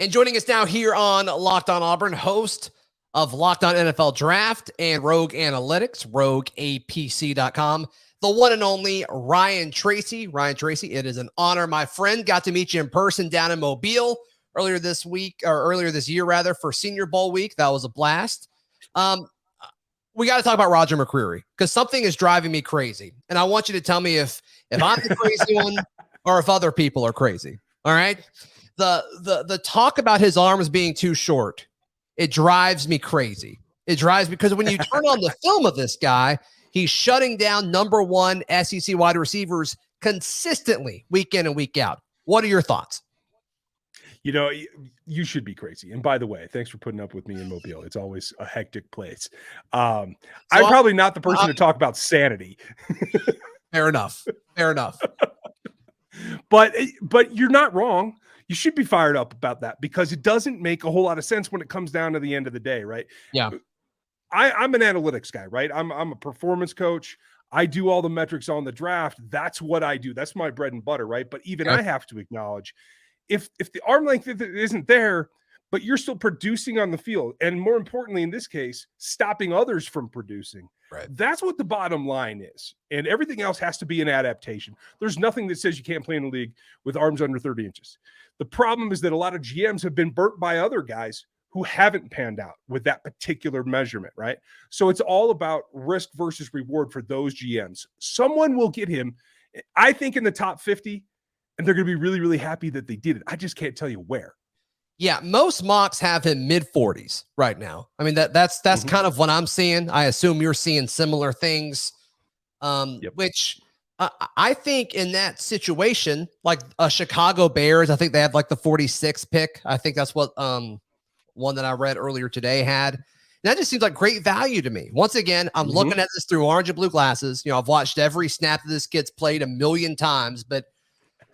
And joining us now here on Locked On Auburn, host of Locked On NFL Draft and Rogue Analytics, rogueapc.com, the one and only Ryan Tracy. Ryan Tracy, it is an honor, my friend. Got to meet you in person down in Mobile earlier this year, for Senior Bowl week. That was a blast. We got to talk about Roger McCreary because something is driving me crazy. And I want you to tell me if I'm the crazy one or if other people are crazy. All right. The talk about his arms being too short, it drives me crazy. It drives me because when you turn on the film of this guy, he's shutting down number one SEC wide receivers consistently week in and week out. What are your thoughts? You know, you should be crazy. And by the way, thanks for putting up with me in Mobile. It's always a hectic place. I'm probably not the person to talk about sanity. Fair enough. But you're not wrong. You should be fired up about that because it doesn't make a whole lot of sense when it comes down to the end of the day, right? Yeah. I'm an analytics guy, right? I'm a performance coach. I do all the metrics on the draft. That's what I do. That's my bread and butter, right? But even I have to acknowledge if the arm length isn't there, but you're still producing on the field, and more importantly, in this case, stopping others from producing. Right. That's what the bottom line is. And everything else has to be an adaptation. There's nothing that says you can't play in a league with arms under 30 inches. The problem is that a lot of GMs have been burnt by other guys who haven't panned out with that particular measurement, right? So it's all about risk versus reward for those GMs. Someone will get him, I think, in the top 50, and they're going to be really, really happy that they did it. I just can't tell you where. Yeah, most mocks have him mid-40s right now. I mean, that's kind of what I'm seeing. I assume you're seeing similar things, which I think in that situation, like a Chicago Bears, I think they had like the 46th pick. I think that's what one that I read earlier today had. And that just seems like great value to me. Once again, I'm looking at this through orange and blue glasses. You know, I've watched every snap that this gets played a million times, but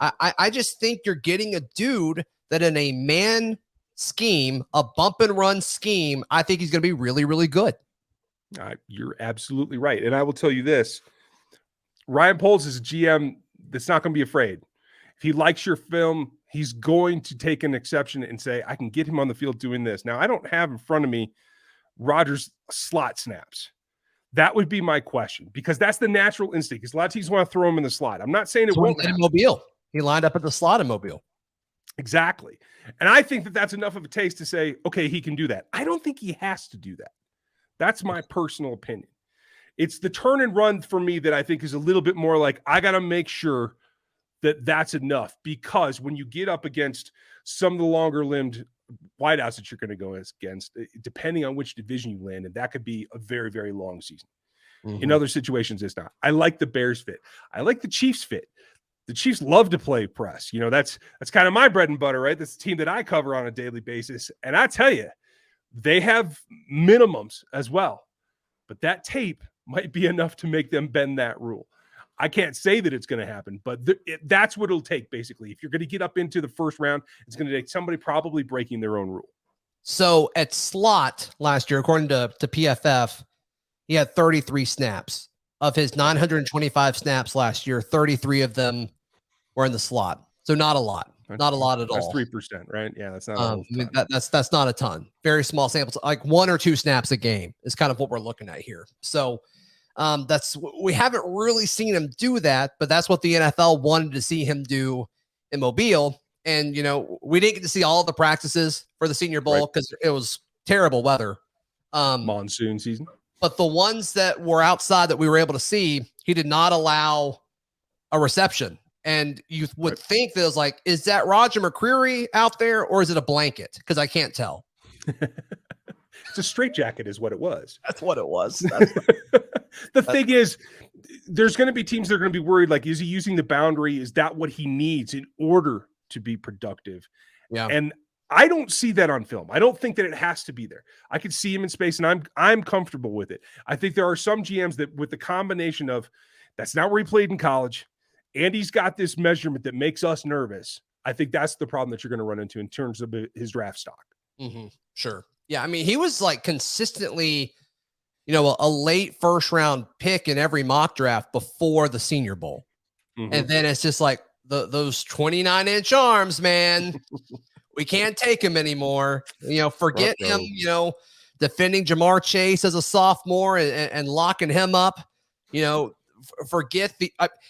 I just think you're getting a dude that in a man scheme, a bump and run scheme, I think he's going to be really, really good. You're absolutely right. And I will tell you this, Ryan Poles is a GM that's not going to be afraid. If he likes your film, he's going to take an exception and say, I can get him on the field doing this. Now, I don't have in front of me Rodgers' slot snaps. That would be my question because that's the natural instinct. Because a lot of teams want to throw him in the slot. I'm not saying it won't happen. Mobile. He lined up at the slot in Mobile. Exactly. And I think that that's enough of a taste to say, okay, he can do that. I don't think he has to do that. That's my personal opinion. It's the turn and run for me that I think is a little bit more like, I got to make sure that that's enough because when you get up against some of the longer limbed wideouts that you're going to go against, depending on which division you land in, that could be a very, very long season. In other situations, it's not. I like the Bears fit. I like the Chiefs fit. The Chiefs love to play press. You know, that's kind of my bread and butter, right? That's the team that I cover on a daily basis. And I tell you, they have minimums as well. But that tape might be enough to make them bend that rule. I can't say that it's going to happen, but that's what it'll take, basically. If you're going to get up into the first round, it's going to take somebody probably breaking their own rule. So at slot last year, according to PFF, he had 33 snaps. Of his 925 snaps last year, 33 of them were in the slot. So not a lot. Not a lot at all. That's 3%, right? Yeah, that's not that's not a ton. Very small samples, like 1 or 2 snaps a game is kind of what we're looking at here. So we haven't really seen him do that, but that's what the NFL wanted to see him do in Mobile. And, you know, we didn't get to see all of the practices for the Senior Bowl because it was terrible weather. Monsoon season. But the ones that were outside that we were able to see, he did not allow a reception. And you would think that it was like, is that Roger McCreary out there or is it a blanket? Because I can't tell. It's a straitjacket is what it was. That's what it was. The thing is, there's going to be teams that are going to be worried, like, is he using the boundary? Is that what he needs in order to be productive? Yeah. And I don't see that on film. I don't think that it has to be there. I can see him in space, and I'm comfortable with it. I think there are some GMs that with the combination of that's not where he played in college, and he's got this measurement that makes us nervous. I think that's the problem that you're going to run into in terms of his draft stock. Sure. Yeah, I mean, he was like consistently, you know, a late first round pick in every mock draft before the Senior Bowl. And then it's just like those 29-inch arms, man. We can't take him anymore. Forget him, defending Jamar Chase as a sophomore and locking him up. Forget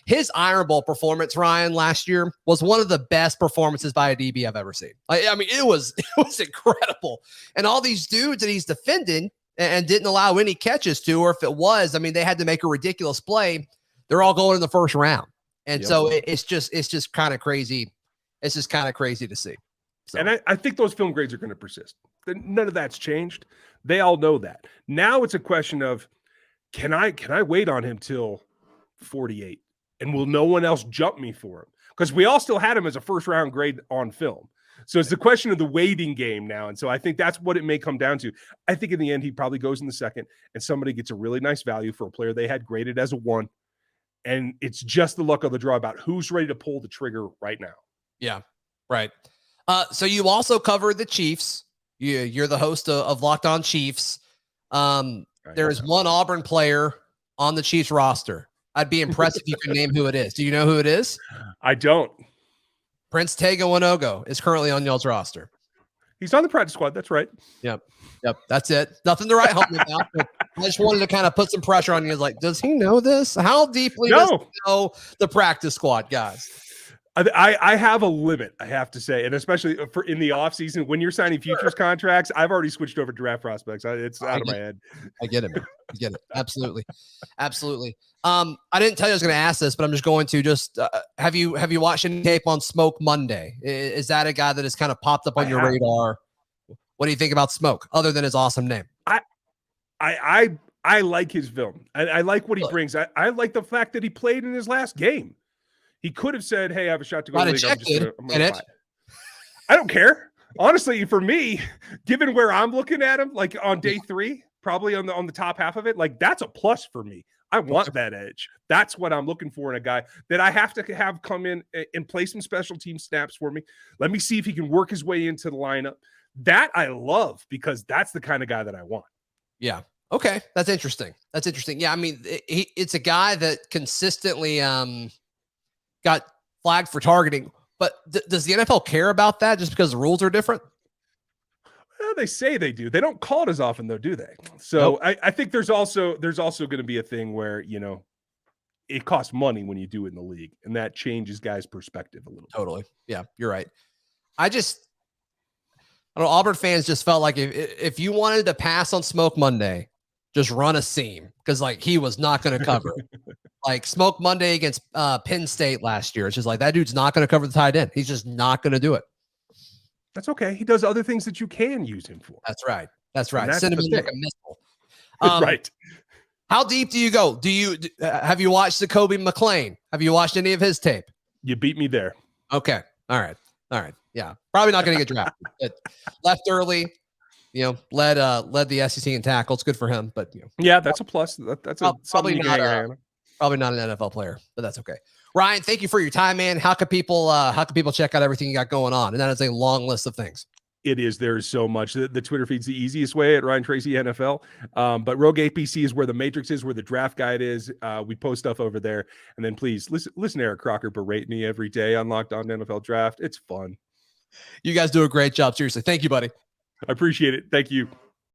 his Iron Bowl performance, Ryan, last year was one of the best performances by a DB I've ever seen. It was incredible. And all these dudes that he's defending and didn't allow any catches to, or if it was, they had to make a ridiculous play. They're all going in the first round. And so it's just kind of crazy. It's just kind of crazy to see. So. And I think those film grades are going to persist. None of that's changed. They all know that. Now it's a question of, can I wait on him till 48? And will no one else jump me for him? Because we all still had him as a first round grade on film. So it's the question of the waiting game now. And so I think that's what it may come down to. I think in the end, he probably goes in the second and somebody gets a really nice value for a player they had graded as a 1. And it's just the luck of the draw about who's ready to pull the trigger right now. Yeah, right. So you also covered the Chiefs. You're the host of Locked On Chiefs. There is one Auburn player on the Chiefs roster. I'd be impressed if you could name who it is. Do you know who it is? I don't. Prince Tega Winogo is currently on y'all's roster. He's on the practice squad. That's right. Yep. That's it. Nothing to write home about. But I just wanted to kind of put some pressure on you. Like, does he know this? How deeply does he know the practice squad, guys? I have a limit, I have to say, and especially for in the off season when you're signing futures contracts. I've already switched over to draft prospects. It's out of my head. I get it, man. I get it. Absolutely. I didn't tell you I was going to ask this, but I'm just going to have you watched any tape on Smoke Monday? Is that a guy that has kind of popped up on your radar? What do you think about Smoke, other than his awesome name? I like his film. I like what he brings. I like the fact that he played in his last game. He could have said, "Hey, I have a shot to go to the league. I'm gonna play." I don't care. Honestly, for me, given where I'm looking at him, like on day 3, probably on the top half of it, like that's a plus for me. I want that edge. That's what I'm looking for in a guy that I have to have come in and play some special team snaps for me. Let me see if he can work his way into the lineup. That I love because that's the kind of guy that I want. Yeah. Okay. That's interesting. Yeah. It's a guy that consistently got flagged for targeting, but does the NFL care about that just because the rules are different? Well, they say they do. They don't call it as often though, do they? So nope. I think there's also going to be a thing where, it costs money when you do it in the league, and that changes guys' perspective a little bit. Totally. Yeah, you're right. I don't know, Auburn fans just felt like if you wanted to pass on Smoke Monday, just run a seam because he was not going to cover. Like Smoke Monday against Penn State last year. It's just like that dude's not going to cover the tight end. He's just not going to do it. That's okay. He does other things that you can use him for. That's right. Send him in like a missile. Right. How deep do you go? Have you watched Zakoby McClain? Have you watched any of his tape? You beat me there. Okay. All right. Yeah. Probably not going to get drafted. But left early. Led the SEC in tackles. Good for him. But yeah, that's a plus. That's probably not an NFL player, but that's okay. Ryan, thank you for your time, man. How can people check out everything you got going on? And that is a long list of things. It is. There's so much. The Twitter feed's the easiest way at Ryan Tracy NFL. But Rogue APC is where the Matrix is, where the draft guide is. We post stuff over there. And then please listen to Eric Crocker berate me every day on Locked On NFL Draft. It's fun. You guys do a great job. Seriously. Thank you, buddy. I appreciate it. Thank you.